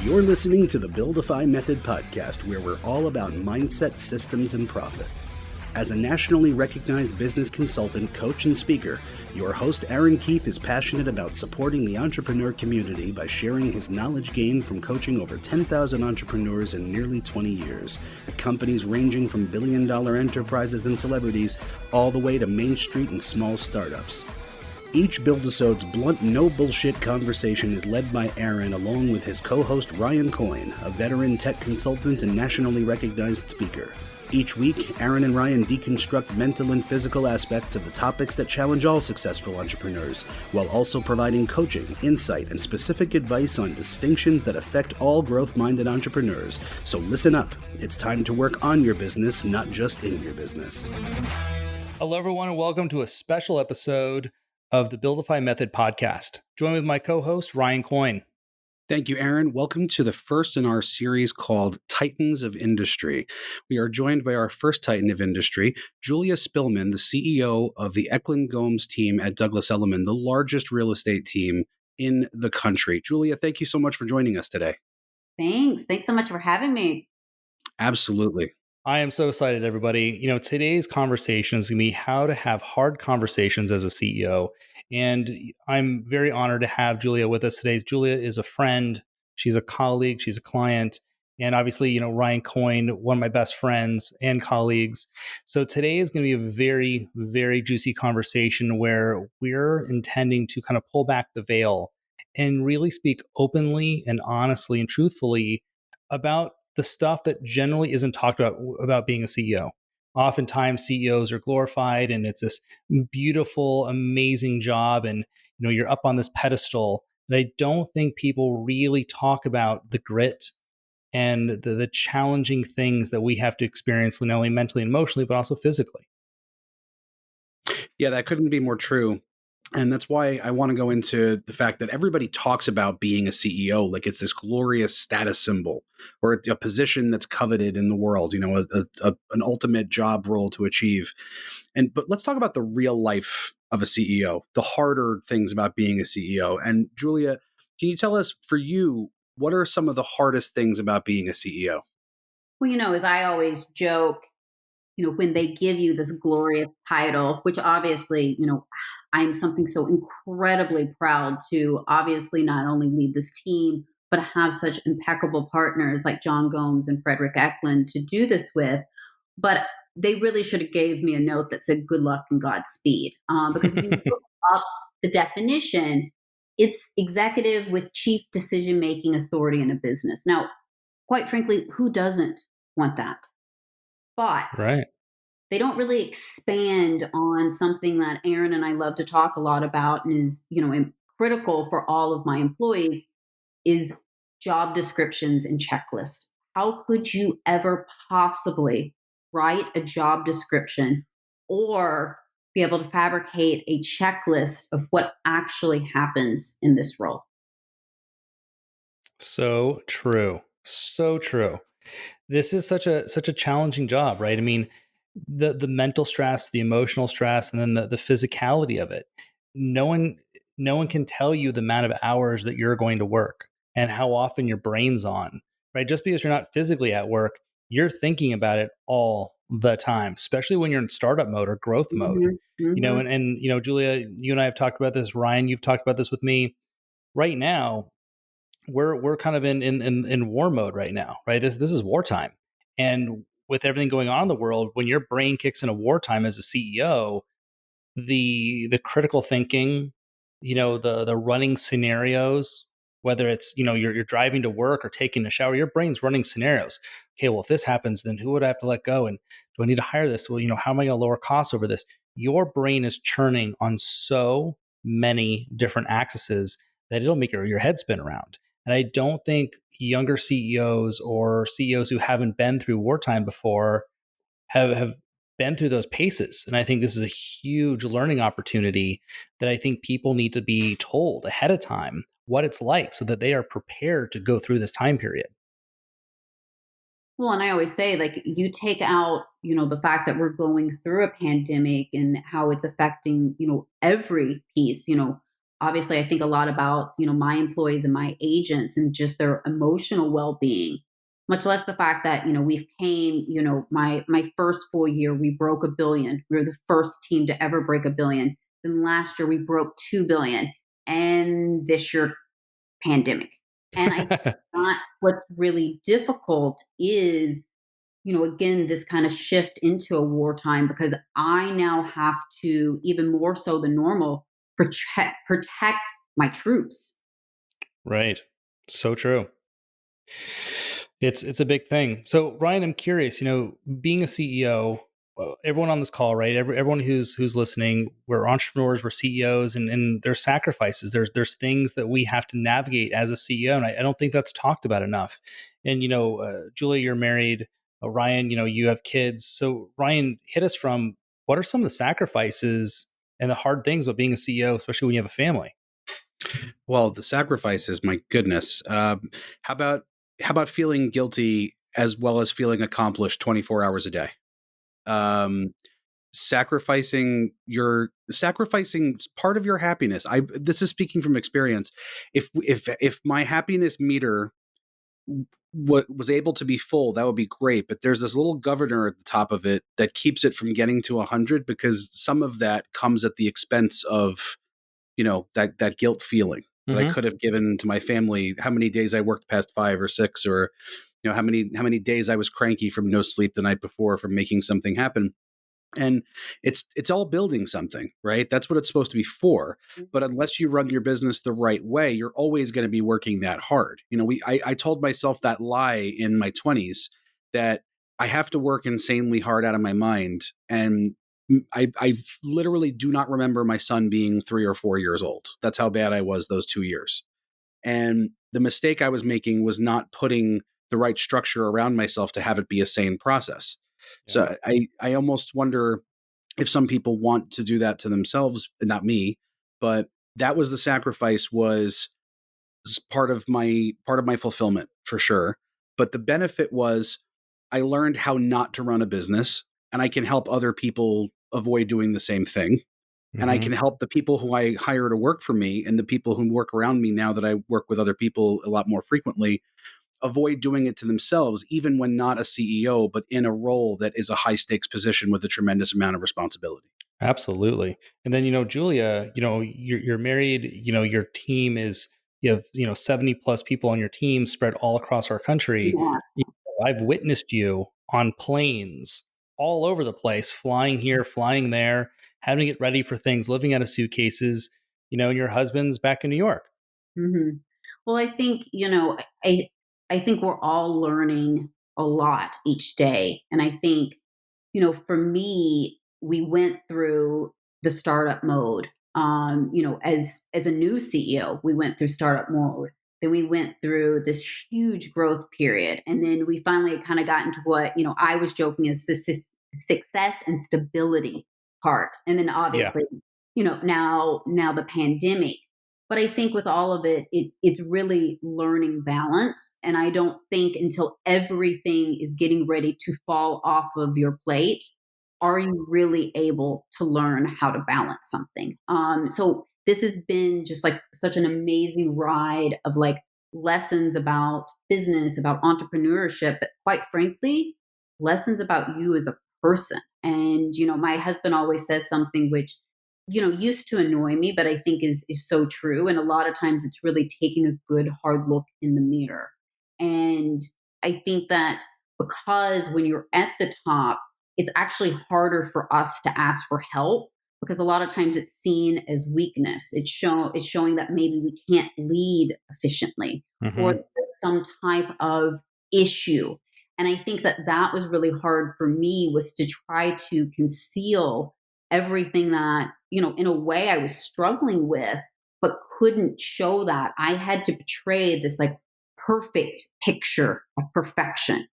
You're listening to the Buildify Method podcast, where we're all about mindset, systems, and profit. As a nationally recognized business consultant, coach, and speaker, your host Aaron Keith is passionate about supporting the entrepreneur community by sharing his knowledge gained from coaching over 10,000 entrepreneurs in nearly 20 years, at companies ranging from billion-dollar enterprises and celebrities all the way to Main Street and small startups. Each Buildisode's blunt, no-bullshit conversation is led by Aaron along with his co-host Ryan Coyne, a veteran tech consultant and nationally recognized speaker. Each week, Aaron and Ryan deconstruct mental and physical aspects of the topics that challenge all successful entrepreneurs, while also providing coaching, insight, and specific advice on distinctions that affect all growth-minded entrepreneurs. So listen up. It's time to work on your business, not just in your business. Hello, everyone, and welcome to a special episode of the Buildify Method podcast. Join with my co-host, Ryan Coyne. Thank you, Aaron. Welcome to the first in our series called Titans of Industry. We are joined by our first Titan of Industry, Julia Spillman, the CEO of the Eklund Gomes Team at Douglas Elliman, the largest real estate team in the country. Julia, thank you so much for joining us today. Thanks. Thanks so much for having me. Absolutely. I am so excited, everybody. Today's conversation is going to be how to have hard conversations as a CEO. And I'm very honored to have Julia with us today. Julia is a friend. She's a colleague. She's a client. And obviously, Ryan Coyne, one of my best friends and colleagues. So today is going to be a very, very juicy conversation where we're intending to kind of pull back the veil and really speak openly and honestly and truthfully about the stuff that generally isn't talked about being a CEO. Oftentimes CEOs are glorified and it's this beautiful, amazing job. And, you're up on this pedestal. And I don't think people really talk about the grit and the challenging things that we have to experience, not only mentally and emotionally, but also physically. Yeah, that couldn't be more true. And that's why I want to go into the fact that everybody talks about being a CEO like it's this glorious status symbol or a position that's coveted in the world, an ultimate job role to achieve. But let's talk about the real life of a CEO, the harder things about being a CEO. And Julia, can you tell us, for you, what are some of the hardest things about being a CEO? Well, as I always joke, when they give you this glorious title, which obviously, I'm something so incredibly proud to obviously not only lead this team, but have such impeccable partners like John Gomes and Fredrik Eklund to do this with. But they really should have gave me a note that said good luck and Godspeed. Because if you look up the definition, it's executive with chief decision-making authority in a business. Now, quite frankly, who doesn't want that? But Right. they don't really expand on something that Aaron and I love to talk a lot about and is, critical for all of my employees is job descriptions and checklists. How could you ever possibly write a job description or be able to fabricate a checklist of what actually happens in this role? So true. So true. This is such a challenging job, right? I mean, the mental stress, the emotional stress, and then the physicality of it. No one can tell you the amount of hours that you're going to work and how often your brain's on, right? Just because you're not physically at work, you're thinking about it all the time, especially when you're in startup mode or growth mode. Mm-hmm. Mm-hmm. And Julia, you and I have talked about this. Ryan, you've talked about this with me. Right now, we're kind of in war mode right now, right? This is wartime. And with everything going on in the world, when your brain kicks into wartime as a CEO, the critical thinking, the running scenarios, whether it's, you're driving to work or taking a shower, your brain's running scenarios. Okay, well, if this happens, then who would I have to let go? And do I need to hire this? Well, how am I going to lower costs over this? Your brain is churning on so many different axes that it'll make your head spin around. And I don't think younger CEOs or CEOs who haven't been through wartime before have been through those paces. And I think this is a huge learning opportunity that I think people need to be told ahead of time what it's like so that they are prepared to go through this time period. Well, and I always say, like, you take out, the fact that we're going through a pandemic and how it's affecting, every piece, obviously I think a lot about, my employees and my agents and just their emotional well-being, much less the fact that, we've came, my first full year, we broke 1 billion. We were the first team to ever break 1 billion. Then last year we broke 2 billion. And this year, pandemic. And I think that's what's really difficult is, again, this kind of shift into a wartime, because I now have to, even more so than normal, protect my troops. Right. So true. It's a big thing. So Ryan, I'm curious, being a CEO, everyone on this call, right? Everyone who's listening, we're entrepreneurs, we're CEOs, and there's sacrifices. There's things that we have to navigate as a CEO, and I don't think that's talked about enough. And Julia, you're married. Ryan, you have kids. So Ryan, hit us from what are some of the sacrifices and the hard things about being a CEO, especially when you have a family? Well, the sacrifices, my goodness. How about feeling guilty as well as feeling accomplished 24 hours a day? Um, sacrificing part of your happiness. This is speaking from experience. If my happiness meter was able to be full, that would be great. But there's this little governor at the top of it that keeps it from getting to 100, because some of that comes at the expense of that guilt feeling that I could have given to my family, how many days I worked past 5 or 6, or how many days I was cranky from no sleep the night before from making something happen. And it's all building something, right? That's what it's supposed to be for. But unless you run your business the right way, you're always going to be working that hard. I told myself that lie in my 20s, that I have to work insanely hard out of my mind. And I literally do not remember my son being 3 or 4 years old. That's how bad I was those 2 years. And the mistake I was making was not putting the right structure around myself to have it be a sane process. Yeah. So I almost wonder if some people want to do that to themselves, not me, but that was the sacrifice, was part of my fulfillment for sure. But the benefit was I learned how not to run a business, and I can help other people avoid doing the same thing. And I can help the people who I hire to work for me and the people who work around me, now that I work with other people a lot more frequently, avoid doing it to themselves, even when not a CEO, but in a role that is a high stakes position with a tremendous amount of responsibility. Absolutely. And then, Julia, you're married, your team is, you have, 70 plus people on your team spread all across our country. Yeah. I've witnessed you on planes all over the place, flying here, flying there, having to get ready for things, living out of suitcases, and your husband's back in New York. Hmm. Well, I think, I think we're all learning a lot each day. And I think, for me, we went through the startup mode. As a new CEO, we went through startup mode. Then we went through this huge growth period, and then we finally kind of got into what I was joking is the success and stability part. And then Yeah. obviously, now the pandemic. But I think with all of it, it's really learning balance. And I don't think until everything is getting ready to fall off of your plate, are you really able to learn how to balance something. So this has been just like such an amazing ride of like lessons about business, about entrepreneurship, but quite frankly, lessons about you as a person. And, my husband always says something which used to annoy me, but I think is so true. And a lot of times it's really taking a good hard look in the mirror. And I think that because when you're at the top, it's actually harder for us to ask for help, because a lot of times it's seen as weakness. It's showing that maybe we can't lead efficiently, or Hmm. there's some type of issue. And I think that that was really hard for me, was to try to conceal everything that, in a way I was struggling with, but couldn't show that. I had to portray this like perfect picture of perfection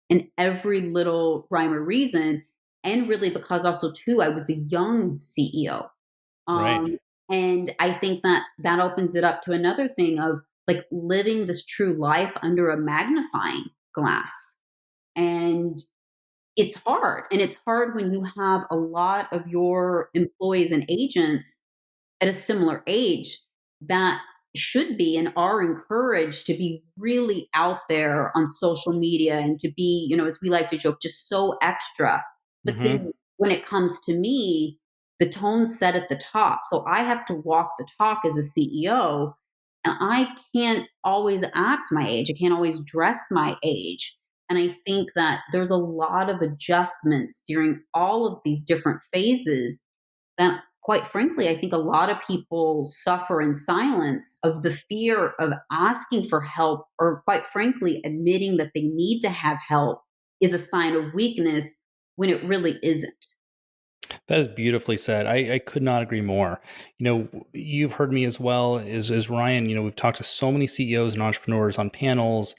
in every little rhyme or reason. And really, because also, too, I was a young CEO. Right. Um, and I think that that opens it up to another thing of like living this true life under a magnifying glass. And it's hard. And it's hard when you have a lot of your employees and agents at a similar age. that should be and are encouraged to be really out there on social media and to be, as we like to joke, just so extra. But Hmm. then when it comes to me, the tone's set at the top. So I have to walk the talk as a CEO, and I can't always act my age. I can't always dress my age. And I think that there's a lot of adjustments during all of these different phases that, quite frankly, I think a lot of people suffer in silence of the fear of asking for help, or quite frankly, admitting that they need to have help is a sign of weakness when it really isn't. That is beautifully said. I could not agree more. You've heard me as well as Ryan. We've talked to so many CEOs and entrepreneurs on panels,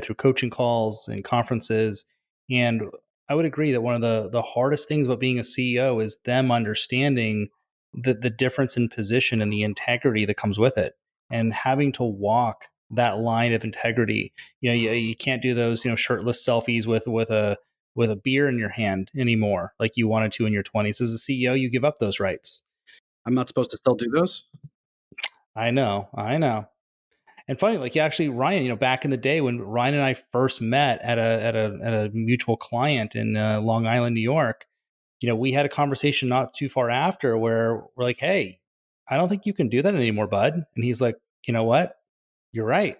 through coaching calls and conferences. And I would agree that one of the hardest things about being a CEO is them understanding the difference in position and the integrity that comes with it, and having to walk that line of integrity. You can't do those, shirtless selfies with a beer in your hand anymore like you wanted to in your 20s. As a CEO, you give up those rights. I'm not supposed to still do those? I know. And funny, like, actually, Ryan, back in the day when Ryan and I first met at a mutual client in Long Island, New York, we had a conversation not too far after where we're like, "Hey, I don't think you can do that anymore, bud." And he's like, "You know what? You're right."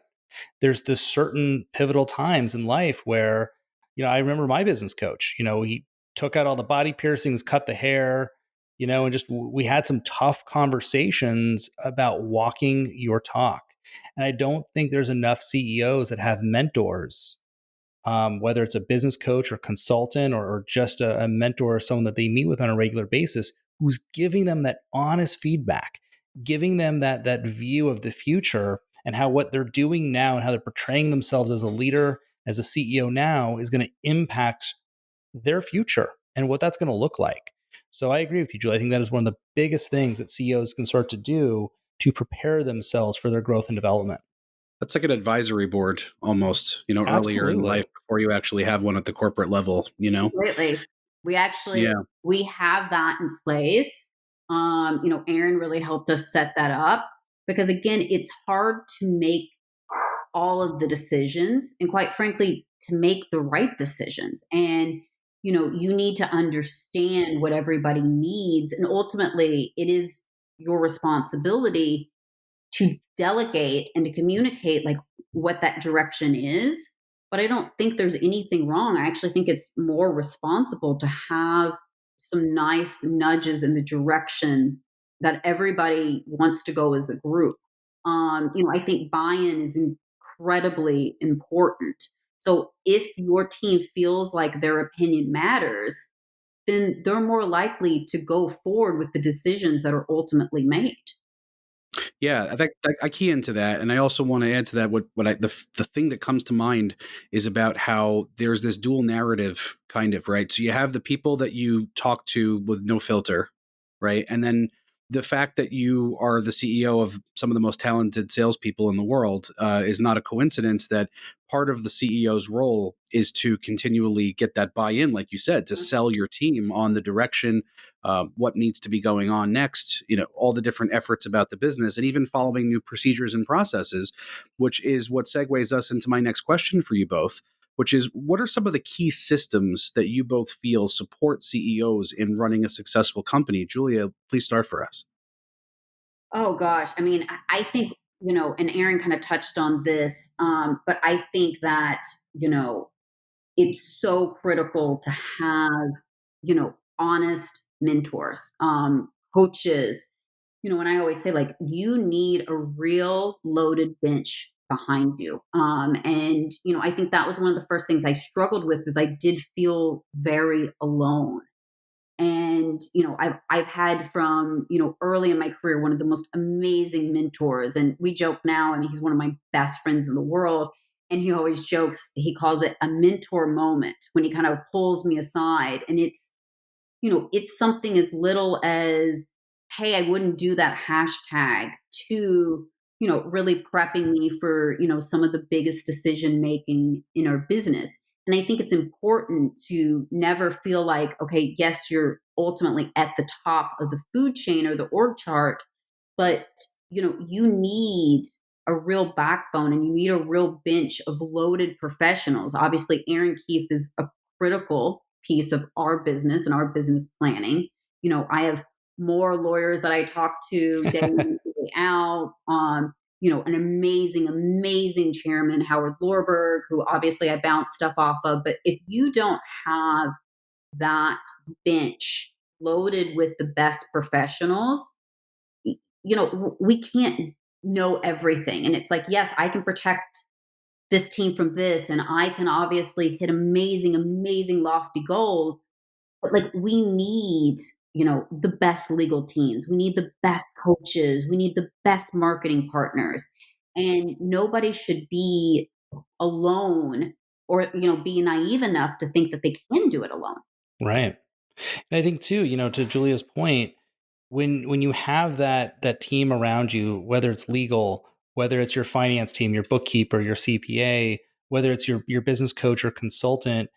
There's this certain pivotal times in life where, I remember my business coach, he took out all the body piercings, cut the hair, and just we had some tough conversations about walking your talk. And I don't think there's enough CEOs that have mentors, whether it's a business coach or consultant, or just a mentor or someone that they meet with on a regular basis, who's giving them that honest feedback, giving them that view of the future, and how what they're doing now and how they're portraying themselves as a leader, as a CEO now, is going to impact their future and what that's going to look like. So I agree with you, Julie. I think that is one of the biggest things that CEOs can start to do to prepare themselves for their growth and development. That's like an advisory board almost, earlier in life Absolutely. before you actually have one at the corporate level. Completely. We actually Yeah. we have that in place. Aaron really helped us set that up because again, it's hard to make all of the decisions and quite frankly to make the right decisions. And you need to understand what everybody needs, and ultimately it is your responsibility to delegate and to communicate like what that direction is. But I don't think there's anything wrong. I actually think it's more responsible to have some nice nudges in the direction that everybody wants to go as a group. I think buy-in is incredibly important. So if your team feels like their opinion matters, then they're more likely to go forward with the decisions that are ultimately made. Yeah, I key into that, and I also want to add to that the thing that comes to mind is about how there's this dual narrative, kind of, right. So you have the people that you talk to with no filter, right, and then the fact that you are the CEO of some of the most talented salespeople in the world is not a coincidence. That part of the CEO's role is to continually get that buy-in, like you said, to sell your team on the direction, what needs to be going on next, all the different efforts about the business, and even following new procedures and processes, which is what segues us into my next question for you both, which is, what are some of the key systems that you both feel support CEOs in running a successful company? Julia, please start for us. Oh gosh. I mean, I think, and Aaron kind of touched on this, but I think that, it's so critical to have, honest mentors, coaches, and I always say, like, you need a real loaded bench behind you. And, I think that was one of the first things I struggled with is I did feel very alone. And I've had from early in my career one of the most amazing mentors, and we joke now. I mean, he's one of my best friends in the world, and he always jokes. He calls it a mentor moment when he kind of pulls me aside, and it's something as little as, hey, I wouldn't do that hashtag, to really prepping me for some of the biggest decision making in our business. And I think it's important to never feel like, okay, yes, you're ultimately at the top of the food chain or the org chart, but you need a real backbone and you need a real bench of loaded professionals. Obviously, Aaron Keith is a critical piece of our business and our business planning. I have more lawyers that I talk to day in, day out. An amazing, amazing chairman, Howard Lorberg, who obviously I bounce stuff off of. But if you don't have that bench loaded with the best professionals, we can't know everything. And it's like, yes, I can protect this team from this, and I can obviously hit amazing, amazing, lofty goals. But like, we need, the best legal teams. We need the best coaches. We need the best marketing partners. And nobody should be alone or, be naive enough to think that they can do it alone. Right. And I think too, to Julia's point, when you have that team around you, whether it's legal, whether it's your finance team, your bookkeeper, your CPA, whether it's your business coach or consultant,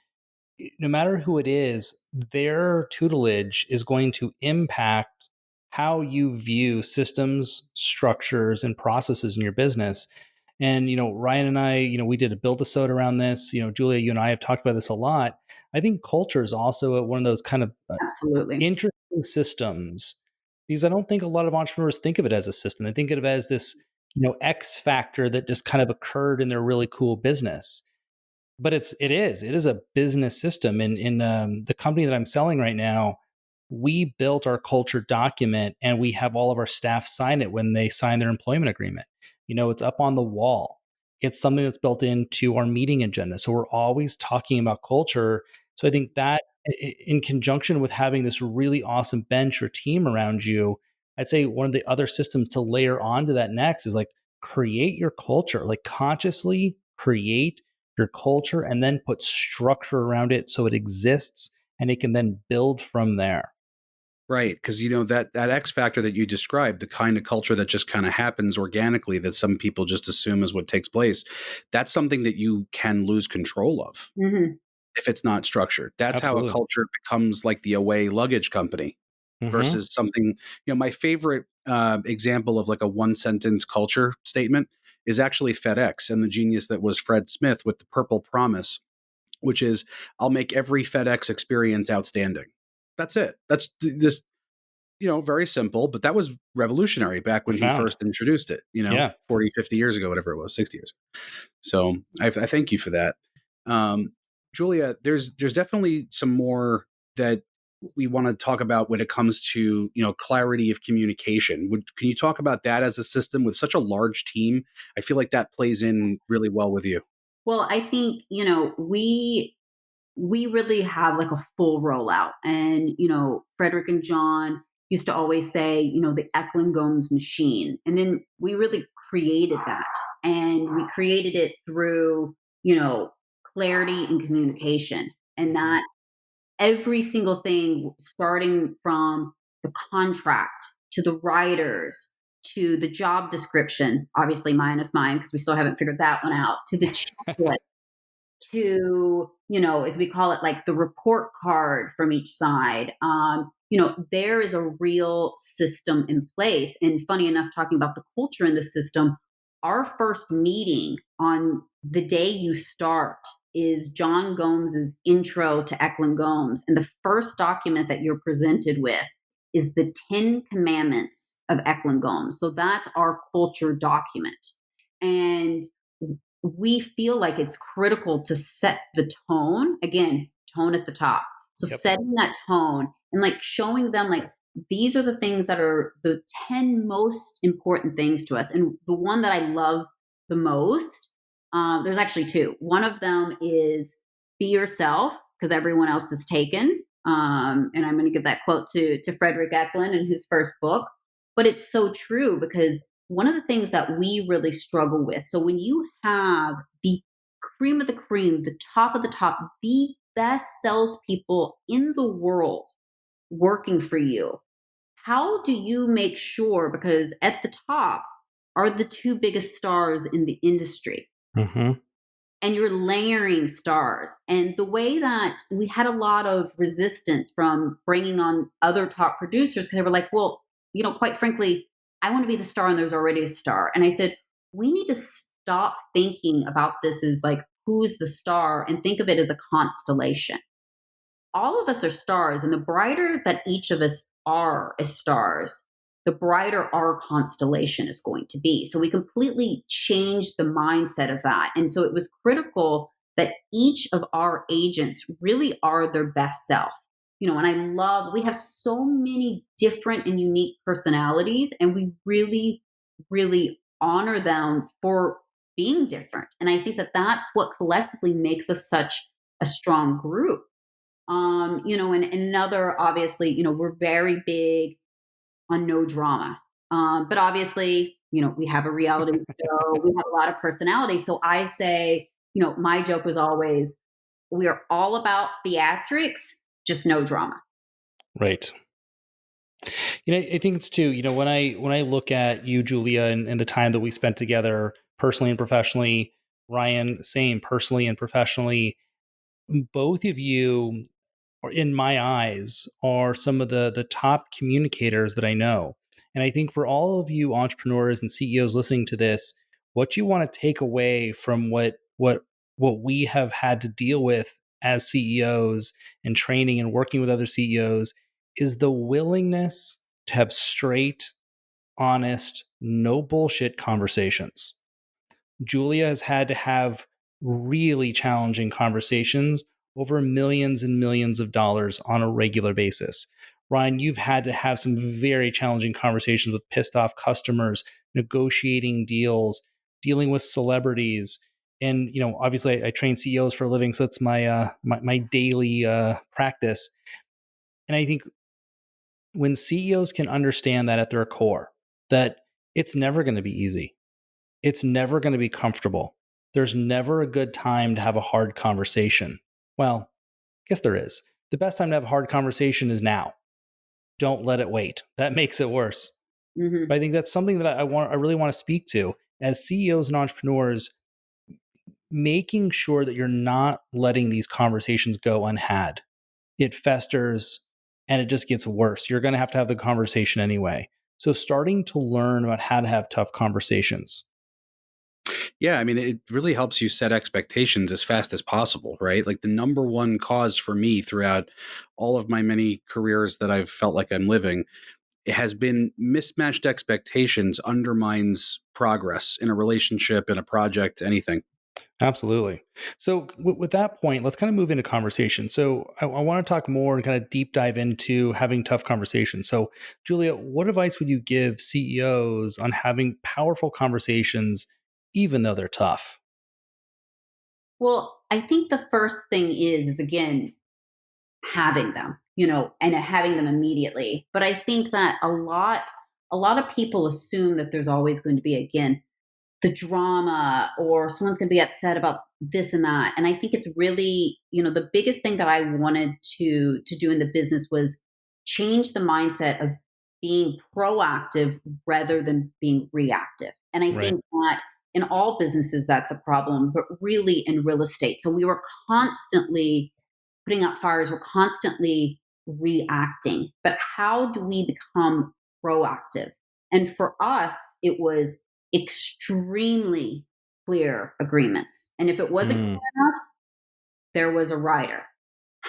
no matter who it is, their tutelage is going to impact how you view systems, structures, and processes in your business. And Ryan and I, we did a build-a-sode around this. Julia, you and I have talked about this a lot. I think culture is also one of those kind of Absolutely. interesting systems, because I don't think a lot of entrepreneurs think of it as a system. They think of it as this, X factor that just kind of occurred in their really cool business. But it is a business system. And in the company that I'm selling right now, we built our culture document and we have all of our staff sign it when they sign their employment agreement. It's up on the wall. It's something that's built into our meeting agenda. So we're always talking about culture. So I think that in conjunction with having this really awesome bench or team around you, I'd say one of the other systems to layer onto that next is like create your culture, like consciously create your culture and then put structure around it so it exists and it can then build from there. Right, because that X factor that you described, the kind of culture that just kind of happens organically, that some people just assume is what takes place, that's something that you can lose control of if it's not structured. That's how a Absolutely. culture becomes like the away luggage company versus something. My favorite example of like a one sentence culture statement is actually FedEx and the genius that was Fred Smith with the Purple Promise, which is, I'll make every FedEx experience outstanding. That's it. That's just, very simple, but that was revolutionary back when he Profound. first introduced it, Yeah. 40, 50 years ago, whatever it was, 60 years. So I thank you for that. Julia, there's definitely some more that we want to talk about when it comes to, clarity of communication. Can you talk about that as a system with such a large team? I feel like that plays in really well with you. Well, I think, we really have like a full rollout. And, Fredrik and John used to always say, the Eklund Gomes machine. And then we really created that. And we created it through, clarity and communication. And that every single thing, starting from the contract to the writers to the job description, obviously minus mine because we still haven't figured that one out, to the checklist, to, as we call it, like the report card from each side. There is a real system in place. And funny enough, talking about the culture in the system, our first meeting on the day you start is John Gomes's intro to Eklund Gomes. And the first document that you're presented with is the 10 commandments of Eklund Gomes. So that's our culture document. And we feel like it's critical to set the tone, again, tone at the top. So setting that tone and like showing them like, these are the things that are the 10 most important things to us. And the one that I love the most, there's actually two. One of them is be yourself because everyone else is taken. And I'm going to give that quote to Fredrik Eklund in his first book. But it's so true because one of the things that we really struggle with. So when you have the cream of the cream, the top of the top, the best salespeople in the world working for you, how do you make sure, because at the top are the two biggest stars in the industry, and you're layering stars. And the way that we had a lot of resistance from bringing on other top producers, because they were like, well, quite frankly, I want to be the star and there's already a star. And I said, we need to stop thinking about this as like, who's the star, and think of it as a constellation. All of us are stars, and the brighter that each of us are as stars, the brighter our constellation is going to be. So we completely changed the mindset of that. And so it was critical that each of our agents really are their best self. And I love, we have so many different and unique personalities, and we really, really honor them for being different. And I think that that's what collectively makes us such a strong group. And another, obviously, we're very big on no drama. But obviously, we have a reality show, we have a lot of personality. So I say, my joke was always, we are all about theatrics, just no drama. Right. I think it's too, when I look at you, Julia, and the time that we spent together personally and professionally, Ryan, same, personally and professionally, both of you, in my eyes, are some of the top communicators that I know. And I think for all of you entrepreneurs and CEOs listening to this, what you want to take away from what we have had to deal with as CEOs and training and working with other CEOs is the willingness to have straight, honest, no bullshit conversations. Julia has had to have really challenging conversations over millions and millions of dollars on a regular basis. Ryan, you've had to have some very challenging conversations with pissed off customers, negotiating deals, dealing with celebrities. And, obviously I train CEOs for a living, so it's my daily practice. And I think when CEOs can understand that at their core, that it's never going to be easy. It's never going to be comfortable. There's never a good time to have a hard conversation. Well, I guess there is. The best time to have a hard conversation is now. Don't let it wait. That makes it worse. Mm-hmm. But I think that's something that I really want to speak to as CEOs and entrepreneurs, making sure that you're not letting these conversations go unhad. It festers and it just gets worse. You're going to have the conversation anyway. So starting to learn about how to have tough conversations. Yeah, I mean, it really helps you set expectations as fast as possible, right? Like the number one cause for me throughout all of my many careers that I've felt like I'm living, it has been mismatched expectations undermines progress in a relationship, in a project, anything. Absolutely. So with that point, let's kind of move into conversation. So I want to talk more and kind of deep dive into having tough conversations. So Julia, what advice would you give CEOs on having powerful conversations, even though they're tough? Well, I think the first thing is again, having them, and having them immediately. But I think that a lot of people assume that there's always going to be, again, the drama, or someone's going to be upset about this and that. And I think it's really, the biggest thing that I wanted to do in the business was change the mindset of being proactive rather than being reactive. And I Right. think that in all businesses that's a problem, but really in real estate. So we were constantly putting out fires, we're constantly reacting. But how do we become proactive? And for us, it was extremely clear agreements. And if it wasn't clear Mm, enough, there was a rider.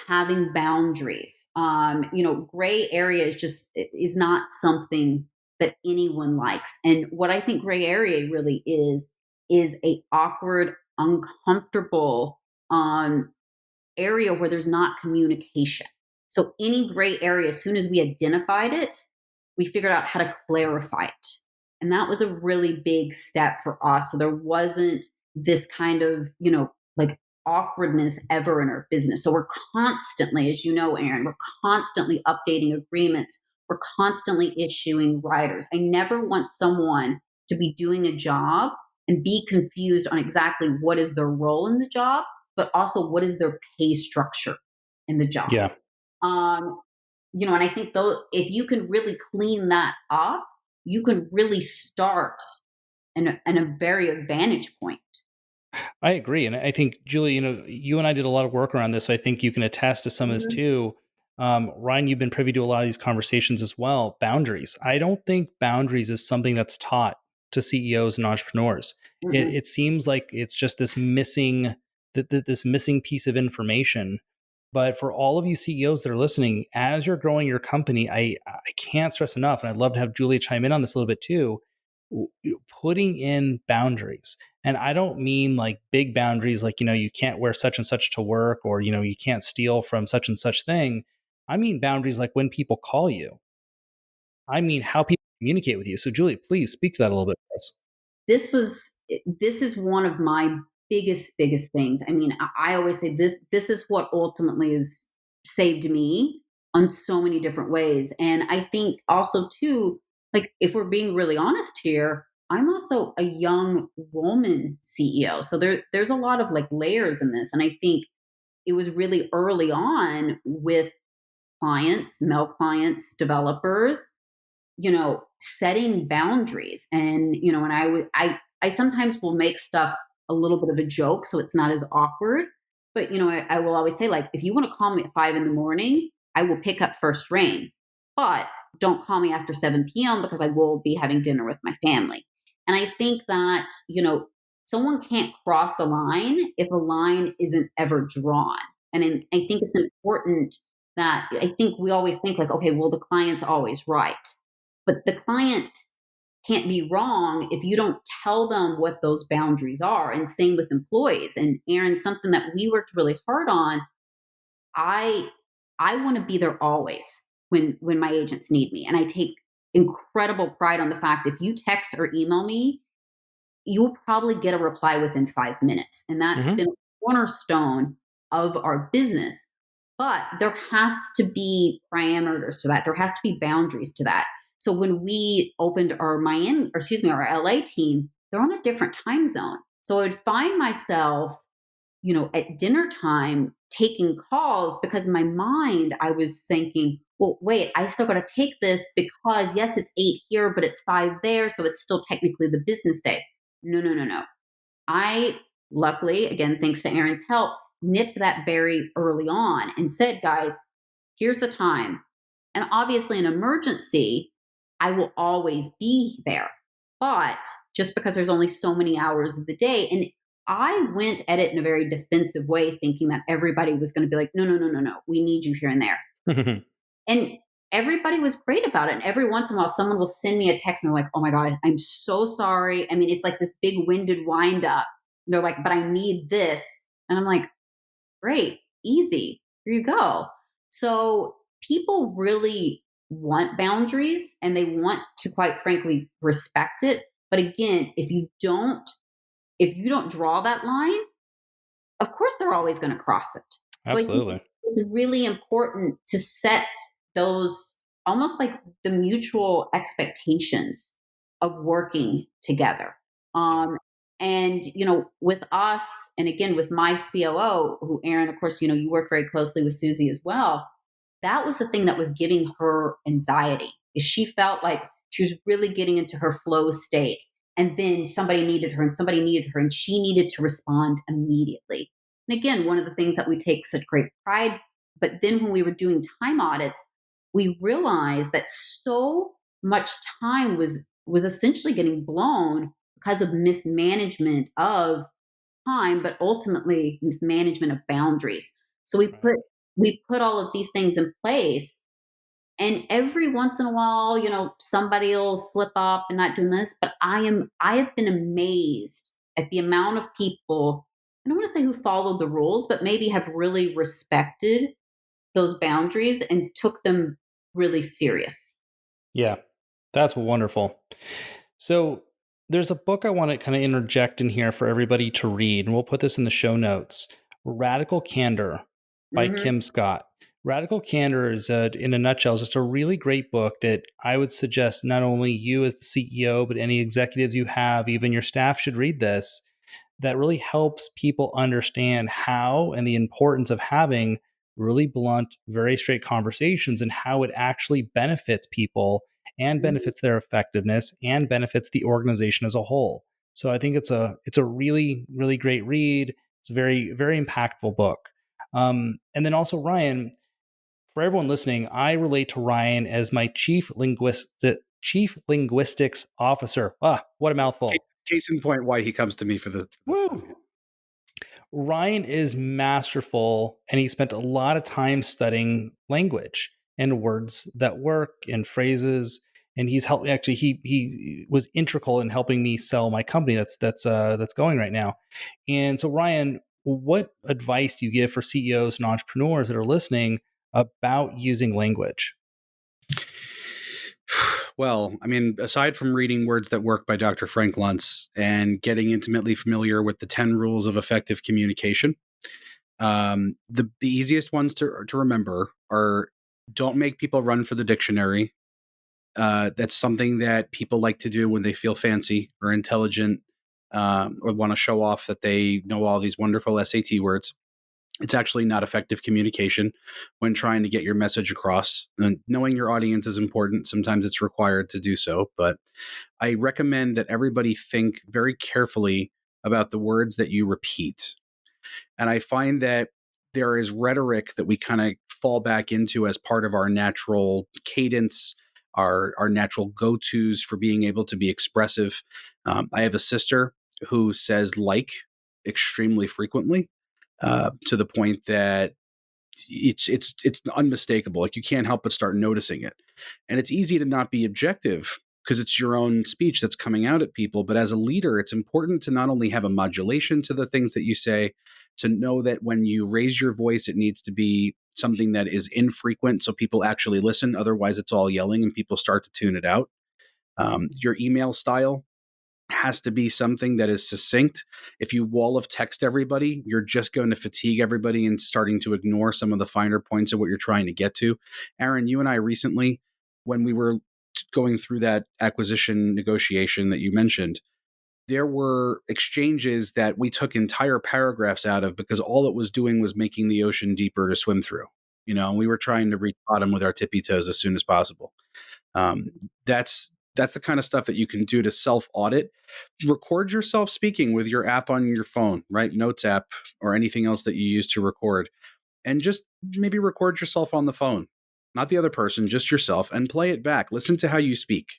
Having boundaries. Gray area is not something that anyone likes. And what I think gray area really is a awkward, uncomfortable area where there's not communication. So any gray area, as soon as we identified it, we figured out how to clarify it. And that was a really big step for us. So there wasn't this kind of, like awkwardness ever in our business. So we're constantly, as you know, Aaron, we're constantly updating agreements. We're constantly issuing riders. I never want someone to be doing a job and be confused on exactly what is their role in the job, but also what is their pay structure in the job. yeah. Um, and I think though, if you can really clean that up, you can really start in a very advantage point. I agree. And I think, Julie, you and I did a lot of work around this. So I think you can attest to some of this Mhm. too. Ryan, you've been privy to a lot of these conversations as well. Boundaries. I don't think boundaries is something that's taught to CEOs and entrepreneurs. It seems like it's just this missing piece of information. But for all of you CEOs that are listening, as you're growing your company, I can't stress enough, and I'd love to have Julia chime in on this a little bit too, putting in boundaries. And I don't mean like big boundaries, like, you can't wear such and such to work, or, you can't steal from such and such thing. I mean boundaries like when people call you. I mean how people communicate with you. So Julia, please speak to that a little bit for us. This is one of my biggest things. I mean, I always say this is what ultimately has saved me on so many different ways. And I think also too, like if we're being really honest here, I'm also a young woman CEO. So there's a lot of like layers in this. And I think it was really early on with clients, male clients, developers, setting boundaries. And, and I sometimes will make stuff a little bit of a joke so it's not as awkward. But, I will always say, like, if you want to call me at 5 a.m, I will pick up first ring. But don't call me after 7 p.m. because I will be having dinner with my family. And I think that, someone can't cross a line if a line isn't ever drawn. And I think it's important that I think we always think like, okay, well, the client's always right. But the client can't be wrong if you don't tell them what those boundaries are. And same with employees. And Aaron, something that we worked really hard on, I want to be there always when my agents need me. And I take incredible pride on the fact if you text or email me, you will probably get a reply within 5 minutes. And that's been a cornerstone of our business. But there has to be parameters to that. There has to be boundaries to that. So when we opened our our LA team, they're on a different time zone. So I would find myself, at dinner time taking calls because in my mind I was thinking, well, wait, I still got to take this because yes, it's 8 here, but it's 5 there. So it's still technically the business day. No. I luckily, again, thanks to Aaron's help, nipped that very early on and said, guys, here's the time. And obviously, an emergency, I will always be there. But just because there's only so many hours of the day, and I went at it in a very defensive way, thinking that everybody was going to be like, no, we need you here and there. And everybody was great about it. And every once in a while, someone will send me a text and they're like, oh my God, I'm so sorry. I mean, it's like this big winded wind up. They're like, but I need this. And I'm like, great, easy, here you go. So people really want boundaries and they want to, quite frankly, respect it. But again, if you don't draw that line, of course they're always going to cross it. Absolutely. So it's really important to set those almost like the mutual expectations of working together. And, with us, and again, with my COO, who Aaron, of course, you work very closely with Susie as well. That was the thing that was giving her anxiety, is she felt like she was really getting into her flow state. And then somebody needed her and she needed to respond immediately. And again, one of the things that we take such great pride, but then when we were doing time audits, we realized that so much time was essentially getting blown because of mismanagement of time, but ultimately mismanagement of boundaries. So we put all of these things in place. And every once in a while, somebody will slip up and not doing this. But I have been amazed at the amount of people, I don't want to say who followed the rules, but maybe have really respected those boundaries and took them really serious. Yeah, that's wonderful. So there's a book I want to kind of interject in here for everybody to read, and we'll put this in the show notes. Radical Candor by Kim Scott. Radical Candor is, in a nutshell, is just a really great book that I would suggest not only you as the CEO, but any executives you have, even your staff, should read this. That really helps people understand how and the importance of having really blunt, very straight conversations and how it actually benefits people and benefits their effectiveness and benefits the organization as a whole. So I think it's a really, really great read. It's a very, very impactful book. And then also, Ryan, for everyone listening, I relate to Ryan as my chief linguistics officer. What a mouthful. Case in point, why he comes to me for the Woo! Ryan is masterful, and he spent a lot of time studying language and words that work and phrases. And he's helped. Actually, he was integral in helping me sell my company that's going right now. And so, Ryan, what advice do you give for CEOs and entrepreneurs that are listening about using language? Well, I mean, aside from reading Words That Work by Dr. Frank Luntz and getting intimately familiar with the 10 rules of effective communication, the easiest ones to remember are: don't make people run for the dictionary. That's something that people like to do when they feel fancy or intelligent, or want to show off that they know all these wonderful SAT words. It's actually not effective communication when trying to get your message across. And knowing your audience is important. Sometimes it's required to do so, but I recommend that everybody think very carefully about the words that you repeat. And I find that there is rhetoric that we kind of fall back into as part of our natural cadence, our natural go-tos for being able to be expressive. I have a sister who says "like" extremely frequently, to the point that it's unmistakable. Like, you can't help but start noticing it. And it's easy to not be objective because it's your own speech that's coming out at people. But as a leader, it's important to not only have a modulation to the things that you say, to know that when you raise your voice, it needs to be something that is infrequent so people actually listen. Otherwise, it's all yelling and people start to tune it out. Your email style has to be something that is succinct. If you wall of text everybody, you're just going to fatigue everybody and starting to ignore some of the finer points of what you're trying to get to. Aaron, you and I recently, when we were going through that acquisition negotiation that you mentioned, there were exchanges that we took entire paragraphs out of because all it was doing was making the ocean deeper to swim through. And we were trying to reach bottom with our tippy toes as soon as possible. Um, that's the kind of stuff that you can do to self-audit. Record yourself speaking with your app on your phone, right? Notes app or anything else that you use to record. And just maybe record yourself on the phone, not the other person, just yourself, and play it back. Listen to how you speak.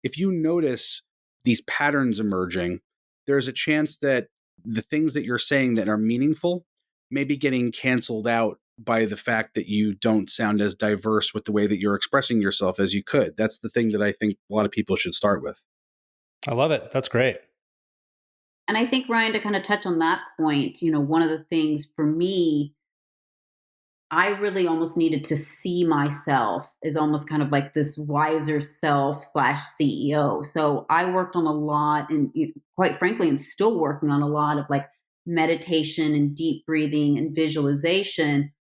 If you notice these patterns emerging, there's a chance that the things that you're saying that are meaningful may be getting canceled out by the fact that you don't sound as diverse with the way that you're expressing yourself as you could. That's the thing that I think a lot of people should start with. I love it. That's great. And I think, Ryan, to kind of touch on that point, one of the things for me, I really almost needed to see myself as almost kind of like this wiser self slash CEO. So I worked on a lot, and quite frankly, I'm still working on a lot of like meditation and deep breathing and visualization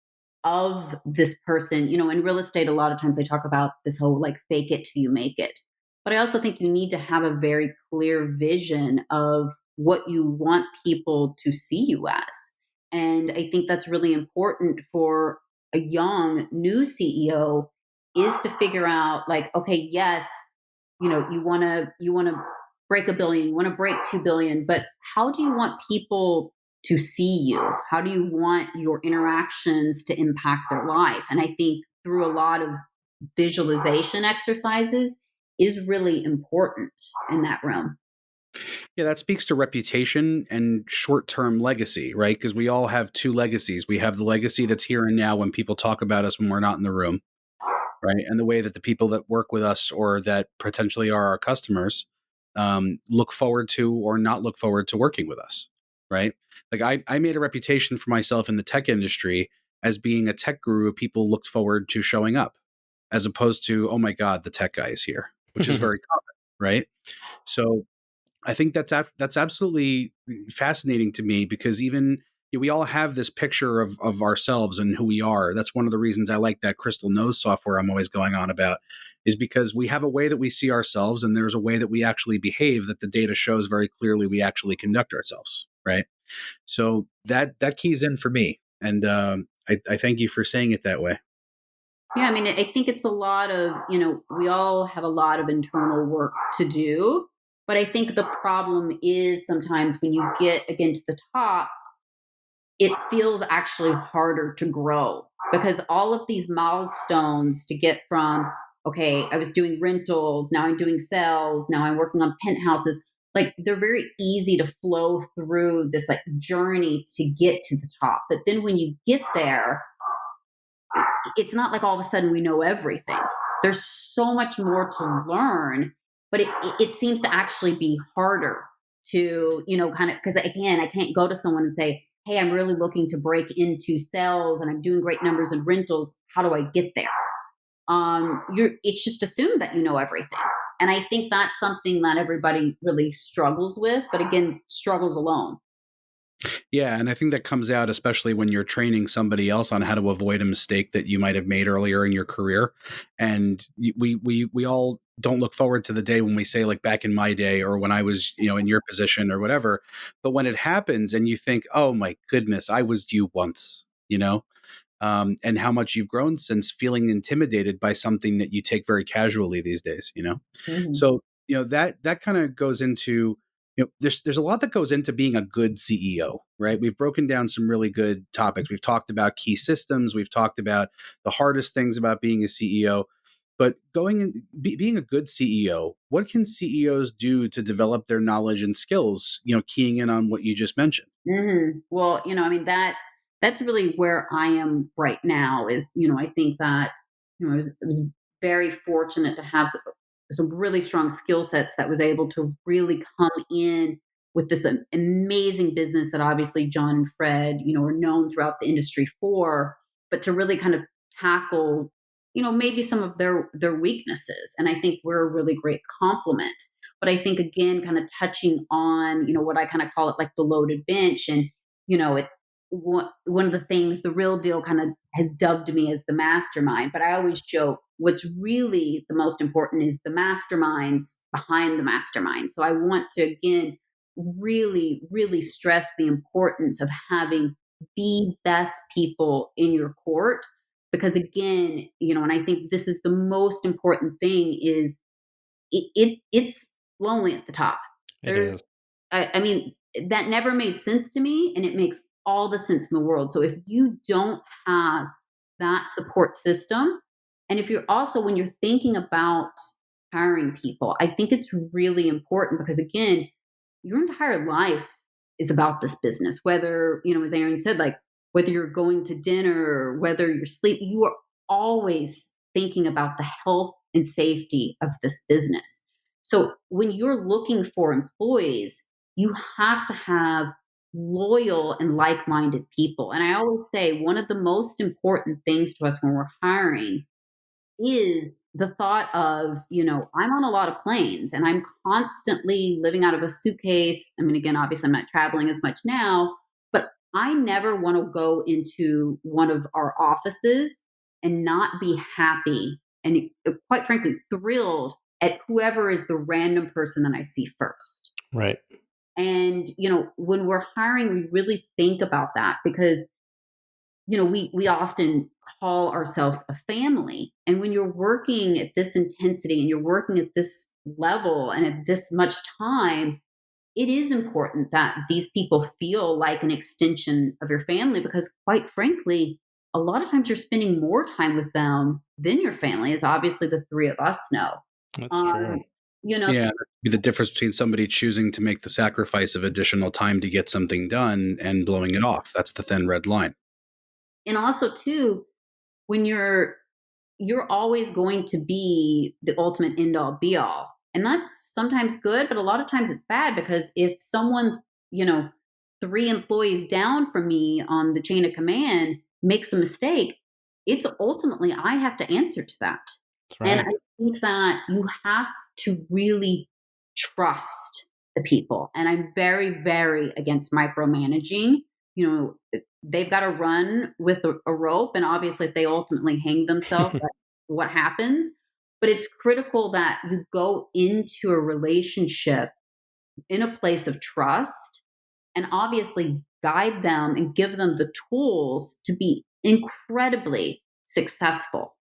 of this person. In real estate, a lot of times I talk about this whole like fake it till you make it. But I also think you need to have a very clear vision of what you want people to see you as. And I think that's really important for a young new CEO, is to figure out like, okay, yes, you want to break 1 billion, you want to break 2 billion, but how do you want people to see you? How do you want your interactions to impact their life? And I think through a lot of visualization exercises is really important in that realm. Yeah, that speaks to reputation and short-term legacy, right? Because we all have two legacies. We have the legacy that's here and now when people talk about us when we're not in the room, right? And the way that the people that work with us or that potentially are our customers look forward to or not look forward to working with us, right? Like I made a reputation for myself in the tech industry as being a tech guru people looked forward to showing up, as opposed to, oh my God, the tech guy is here, which is very common, right? So I think that's absolutely fascinating to me because even we all have this picture of ourselves and who we are. That's one of the reasons I like that Crystal Knows software I'm always going on about, is because we have a way that we see ourselves and there's a way that we actually behave that the data shows very clearly we actually conduct ourselves, right? So that keys in for me, and I thank you for saying it that way. Yeah, I mean, I think it's a lot of, we all have a lot of internal work to do. But I think the problem is sometimes when you get again to the top, it feels actually harder to grow because all of these milestones to get from, okay, I was doing rentals, now I'm doing sales, now I'm working on penthouses. Like they're very easy to flow through this like journey to get to the top. But then when you get there, it's not like all of a sudden we know everything. There's so much more to learn, but it seems to actually be harder to, kind of, because again, I can't go to someone and say, hey, I'm really looking to break into sales and I'm doing great numbers in rentals. How do I get there? It's just assumed that you know everything. And I think that's something that everybody really struggles with, but again, struggles alone. Yeah, and I think that comes out especially when you're training somebody else on how to avoid a mistake that you might have made earlier in your career. And we all don't look forward to the day when we say, like, back in my day or when I was, in your position or whatever. But when it happens and you think, oh my goodness, I was you once, and how much you've grown since, feeling intimidated by something that you take very casually these days, Mm-hmm. So, that kind of goes into, there's a lot that goes into being a good CEO, right? We've broken down some really good topics. We've talked about key systems. We've talked about the hardest things about being a CEO. But being a good CEO, what can CEOs do to develop their knowledge and skills, keying in on what you just mentioned? Mm-hmm. Well, I mean, that's really where I am right now is, I think that, I was very fortunate to have some really strong skill sets that was able to really come in with this amazing business that obviously John and Fred, are known throughout the industry for, but to really kind of tackle, maybe some of their weaknesses. And I think we're a really great complement. But I think again, kind of touching on, what I kind of call it like the loaded bench. And, it's one of the things, the real deal kind of has dubbed me as the mastermind. But I always joke, what's really the most important is the masterminds behind the mastermind. So I want to, again, really, really stress the importance of having the best people in your court. Because again, and I think this is the most important thing is it's lonely at the top. It There, is. I mean, that never made sense to me, and it makes all the sense in the world. So if you don't have that support system, and if you're also when you're thinking about hiring people, I think it's really important because again, your entire life is about this business. Whether as Aaron said, like whether you're going to dinner or whether you're sleeping, you are always thinking about the health and safety of this business. So when you're looking for employees, you have to have loyal and like-minded people. And I always say one of the most important things to us when we're hiring is the thought of, I'm on a lot of planes and I'm constantly living out of a suitcase. I mean, again, obviously I'm not traveling as much now, but I never want to go into one of our offices and not be happy and quite frankly thrilled at whoever is the random person that I see first. Right. And, when we're hiring, we really think about that because, we often call ourselves a family. And when you're working at this intensity and you're working at this level and at this much time, it is important that these people feel like an extension of your family because, quite frankly, a lot of times you're spending more time with them than your family, as obviously the three of us know. That's true. Um, you know, Yeah, that'd be the difference between somebody choosing to make the sacrifice of additional time to get something done and blowing it off. That's the thin red line. and also too, when you're always going to be the ultimate end all be all. And that's sometimes good, but a lot of times it's bad because if someone, three employees down from me on the chain of command makes a mistake, it's ultimately I have to answer to that. That's And right. I think that you have to really trust the people. And I'm very, very against micromanaging. They've got to run with a rope. And obviously, if they ultimately hang themselves, that's what happens. But it's critical that you go into a relationship in a place of trust and obviously guide them and give them the tools to be incredibly successful.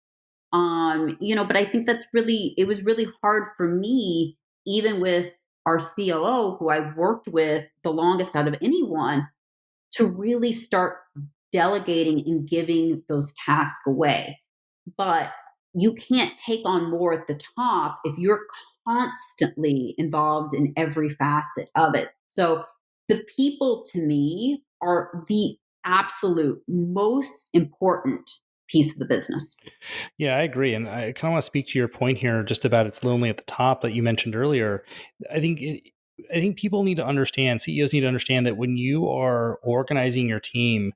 But I think it was really hard for me, even with our COO, who I've worked with the longest out of anyone, to really start delegating and giving those tasks away. But you can't take on more at the top if you're constantly involved in every facet of it. So the people to me are the absolute most important piece of the business. Yeah, I agree. And I kind of want to speak to your point here just about it's lonely at the top that you mentioned earlier. I think I think people need to understand, CEOs need to understand that when you are organizing your team,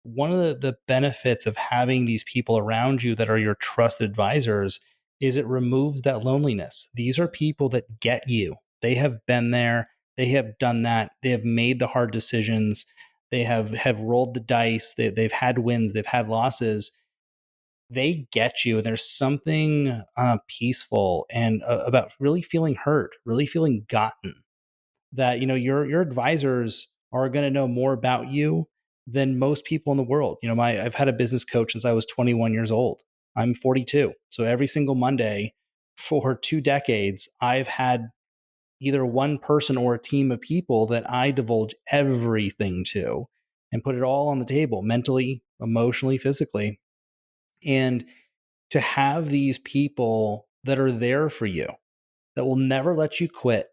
one of the benefits of having these people around you that are your trusted advisors is it removes that loneliness. These are people that get you. They have been there, they have done that, they have made the hard decisions, they have rolled the dice, they've had wins, they've had losses. They get you, and there's something peaceful and about really feeling heard, really feeling gotten, that your advisors are going to know more about you than most people in the world. I've had a business coach since I was 21 years old. I'm 42. So every single Monday for 2 decades, I've had either one person or a team of people that I divulge everything to and put it all on the table, mentally, emotionally, physically. And to have these people that are there for you, that will never let you quit,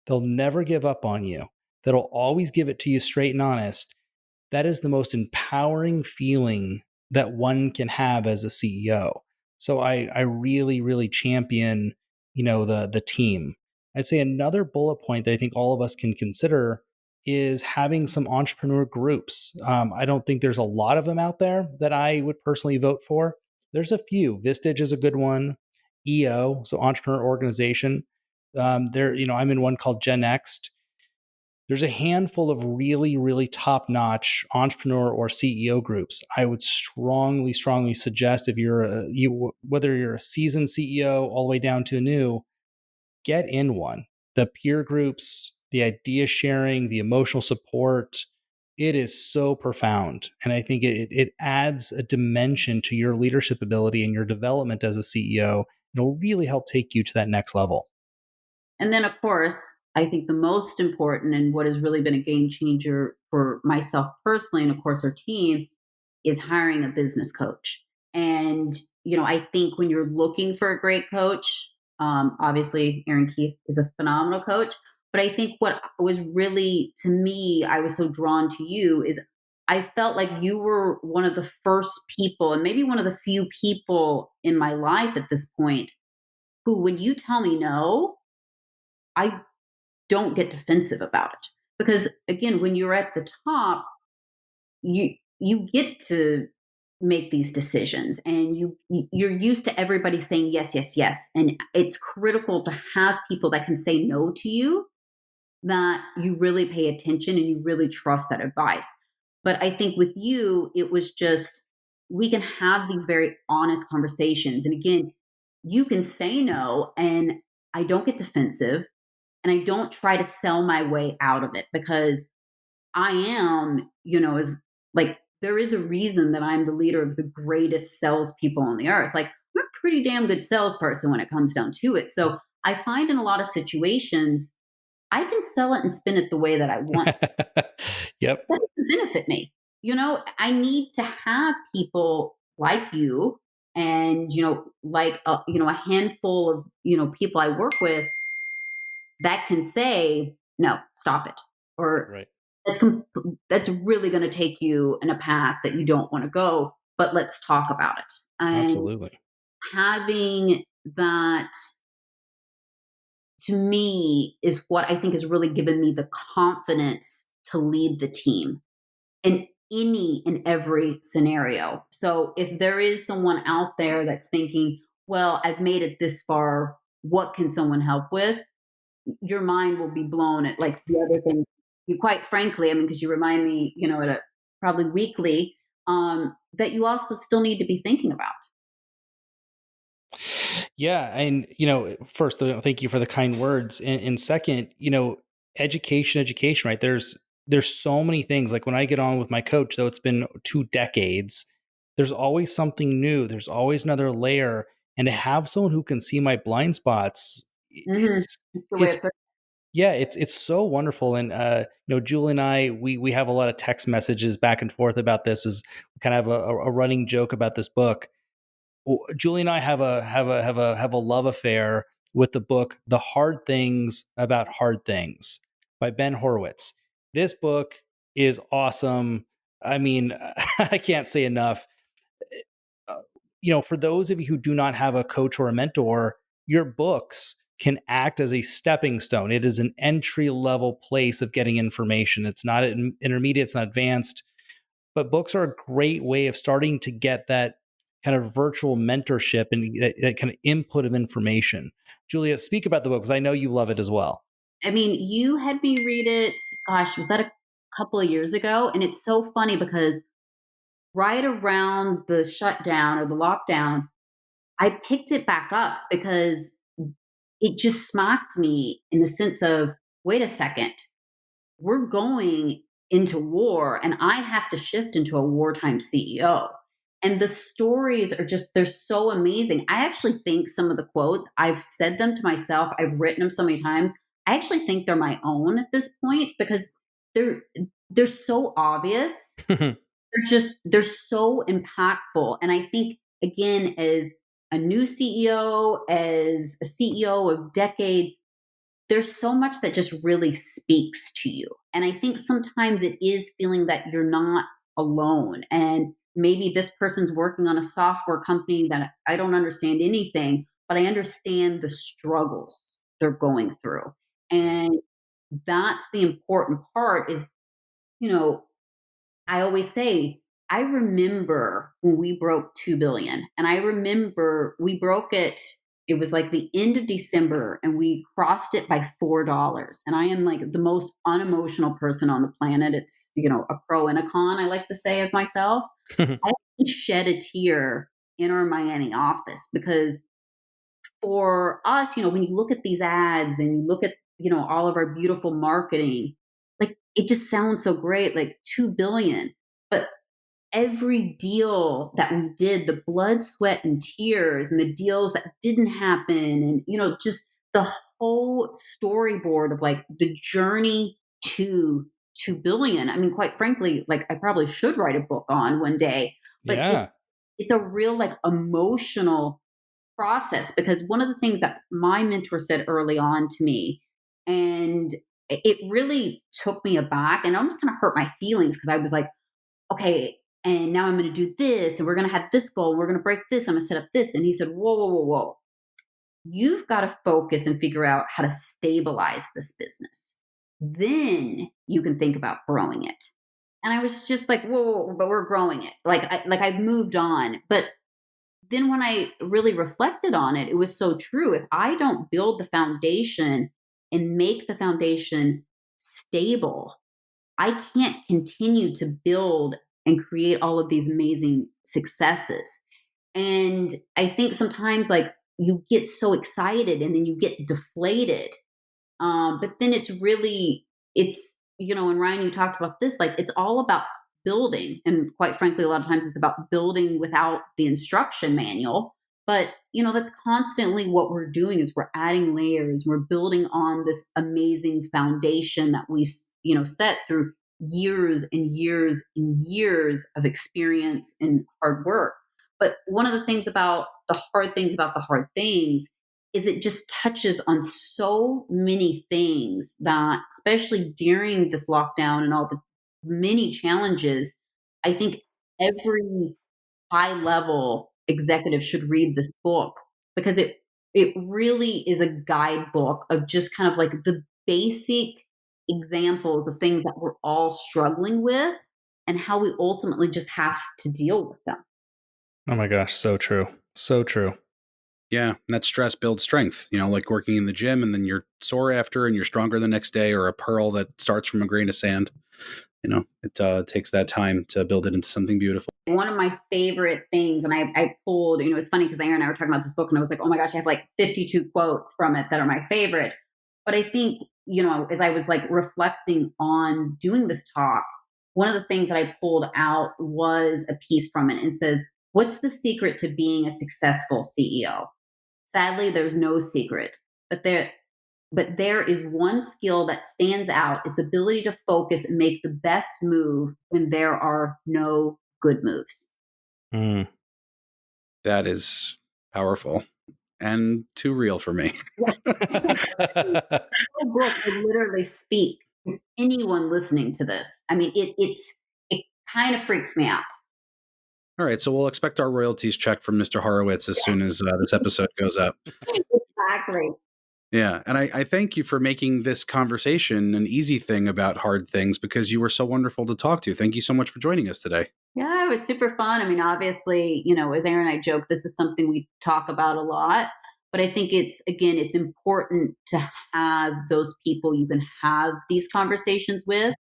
they'll never give up on you, that'll always give it to you straight and honest, that is the most empowering feeling that one can have as a CEO. So I really, really champion, the team. I'd say another bullet point that I think all of us can consider is having some entrepreneur groups. I don't think there's a lot of them out there that I would personally vote for. There's a few. Vistage is a good one. EO, so Entrepreneur Organization. I'm in one called Gen Next. There's a handful of really, really top-notch entrepreneur or CEO groups. I would strongly, strongly suggest if whether you're a seasoned CEO all the way down to a new, get in one. The peer groups, the idea sharing, the emotional support, it is so profound. And I think it adds a dimension to your leadership ability and your development as a CEO. It'll really help take you to that next level. And then, of course, I think the most important and what has really been a game changer for myself personally, and of course our team, is hiring a business coach. And, I think when you're looking for a great coach, obviously Aaron Keith is a phenomenal coach. But I think what was really, to me, I was so drawn to you is I felt like you were one of the first people, and maybe one of the few people in my life at this point, who, when you tell me no, I don't get defensive about it. Because again, when you're at the top, you get to make these decisions, and you're used to everybody saying yes, yes, yes. And it's critical to have people that can say no to you, that you really pay attention and you really trust that advice. But I think with you, it was just, we can have these very honest conversations. And again, you can say no, and I don't get defensive, and I don't try to sell my way out of it, because I am, is like, there is a reason that I'm the leader of the greatest salespeople on the earth. Like, I'm a pretty damn good salesperson when it comes down to it. So I find in a lot of situations, I can sell it and spin it the way that I want. Yep. That doesn't benefit me. I need to have people like you, and, like, a handful of, people I work with that can say, no, stop it. Or Right. that's that's really going to take you in a path that you don't want to go, but let's talk about it. And Absolutely. having that, to me, is what I think has really given me the confidence to lead the team in any and every scenario. So if there is someone out there that's thinking, well, I've made it this far, what can someone help with? Your mind will be blown at, like, the other thing. You, quite frankly, I mean, because you remind me, at a probably weekly, that you also still need to be thinking about. Yeah. And, first, thank you for the kind words. And second, education, right? There's so many things. Like when I get on with my coach, though it's been 2 decades, there's always something new. There's always another layer. And to have someone who can see my blind spots, Mhm. it's That's the way it's of putting Yeah, it's so wonderful, and Julie and I, we have a lot of text messages back and forth about this. Is kind of a running joke about this book. Julie and I have a love affair with the book "The Hard Things About Hard Things" by Ben Horowitz. This book is awesome. I mean, I can't say enough. For those of you who do not have a coach or a mentor, your books can act as a stepping stone. It is an entry level place of getting information. It's not intermediate, it's not advanced, but books are a great way of starting to get that kind of virtual mentorship and that kind of input of information. Julia, speak about the book because I know you love it as well. I mean, you had me read it, gosh, was that a couple of years ago? And it's so funny because right around the shutdown or the lockdown, I picked it back up because it just smacked me in the sense of, wait a second, we're going into war and I have to shift into a wartime CEO. And the stories are just, they're so amazing. I actually think some of the quotes, I've said them to myself, I've written them so many times. I actually think they're my own at this point because they're they're so obvious. They're so impactful. And I think again, as a new CEO, as a CEO of decades, there's so much that just really speaks to you. And I think sometimes it is feeling that you're not alone. And maybe this person's working on a software company that I don't understand anything, but I understand the struggles they're going through. And that's the important part is, you know, I always say, I remember when we broke 2 billion and I remember we broke it. It was like the end of December and we crossed it by $4. And I am like the most unemotional person on the planet. It's, a pro and a con, I like to say of myself. I shed a tear in our Miami office because for us, when you look at these ads and you look at, all of our beautiful marketing, like it just sounds so great, like 2 billion. But every deal that we did, the blood, sweat, and tears, and the deals that didn't happen, and just the whole storyboard of like the journey to 2 billion. I mean, quite frankly, like I probably should write a book on one day, but Yeah. it's a real like emotional process because one of the things that my mentor said early on to me, and it really took me aback and almost kind of hurt my feelings because I was like, okay, and now I'm going to do this, and we're going to have this goal, and we're going to break this, I'm going to set up this. And he said, whoa, whoa, whoa, whoa. You've got to focus and figure out how to stabilize this business. Then you can think about growing it. And I was just like, whoa, whoa, whoa, but we're growing it. Like I've moved on. But then when I really reflected on it, it was so true. If I don't build the foundation and make the foundation stable, I can't continue to build and create all of these amazing successes. And I think sometimes like you get so excited and then you get deflated. But then and Ryan, you talked about this, like it's all about building. And quite frankly, a lot of times it's about building without the instruction manual. But, that's constantly what we're doing is we're adding layers. We're building on this amazing foundation that we've, set through years and years and years of experience and hard work. But one of the things about the hard things about the hard things is it just touches on so many things that, especially during this lockdown and all the many challenges, I think every high level executive should read this book because it really is a guidebook of just kind of like the basic examples of things that we're all struggling with and how we ultimately just have to deal with them. Oh my gosh, so true. So true. Yeah, that stress builds strength, like working in the gym and then you're sore after and you're stronger the next day, or a pearl that starts from a grain of sand. It takes that time to build it into something beautiful. One of my favorite things, and I pulled, it's funny because Aaron and I were talking about this book and I was like, oh my gosh, I have like 52 quotes from it that are my favorite. But I think, as I was like reflecting on doing this talk, one of the things that I pulled out was a piece from it and says, what's the secret to being a successful CEO? Sadly, there's no secret, but But there is one skill that stands out. It's ability to focus and make the best move when there are no good moves. Mm. That is powerful and too real for me. The whole book would literally speak to anyone listening to this. I mean, it kind of freaks me out. All right, so we'll expect our royalties check from Mr. Horowitz as soon as this episode goes up. Exactly. Yeah, and I thank you for making this conversation an easy thing about hard things because you were so wonderful to talk to. Thank you so much for joining us today. Yeah, it was super fun. I mean, obviously, as Aaron and I joke, this is something we talk about a lot. But I think it's important to have those people you can have these conversations with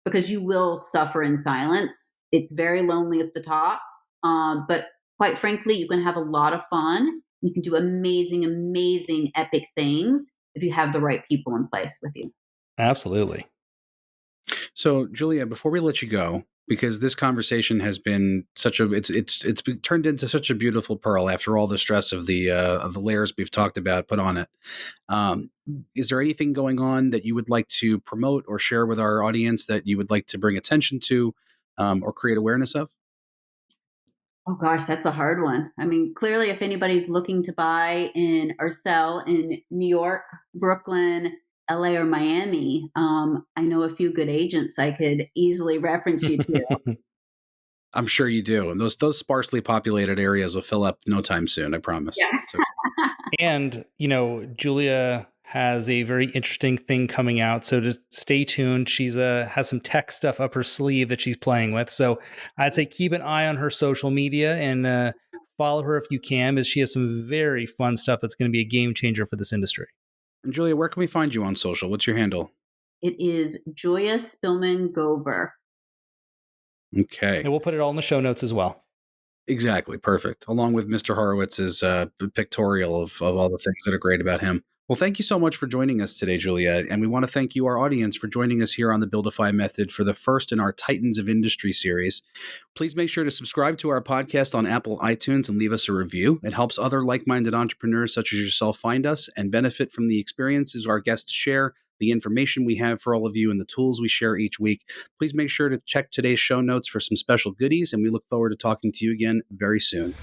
because you will suffer in silence. It's very lonely at the top. But quite frankly, you can have a lot of fun. You can do amazing, amazing, epic things if you have the right people in place with you. Absolutely. So, Julia, before we let you go, because this conversation has been it's been turned into such a beautiful pearl after all the stress of the layers we've talked about put on it. Is there anything going on that you would like to promote or share with our audience that you would like to bring attention to or create awareness of? Oh gosh, that's a hard one. I mean, clearly, if anybody's looking to buy in or sell in New York, Brooklyn, LA, or Miami, I know a few good agents I could easily reference you to. I'm sure you do, and those sparsely populated areas will fill up no time soon. I promise. Yeah. So, And, Julia has a very interesting thing coming out. So to stay tuned, she's has some tech stuff up her sleeve that she's playing with. So I'd say keep an eye on her social media and follow her if you can, as she has some very fun stuff that's going to be a game changer for this industry. and Julia, where can we find you on social? What's your handle? It is Julia Spillman Gover. Okay. And we'll put it all in the show notes as well. Exactly. Perfect. Along with Mr. Horowitz's pictorial of all the things that are great about him. Well, thank you so much for joining us today, Julia. And we want to thank you, our audience, for joining us here on the Buildify Method for the first in our Titans of Industry series. Please make sure to subscribe to our podcast on Apple iTunes and leave us a review. It helps other like-minded entrepreneurs such as yourself find us and benefit from the experiences our guests share, the information we have for all of you, and the tools we share each week. Please make sure to check today's show notes for some special goodies, and we look forward to talking to you again very soon.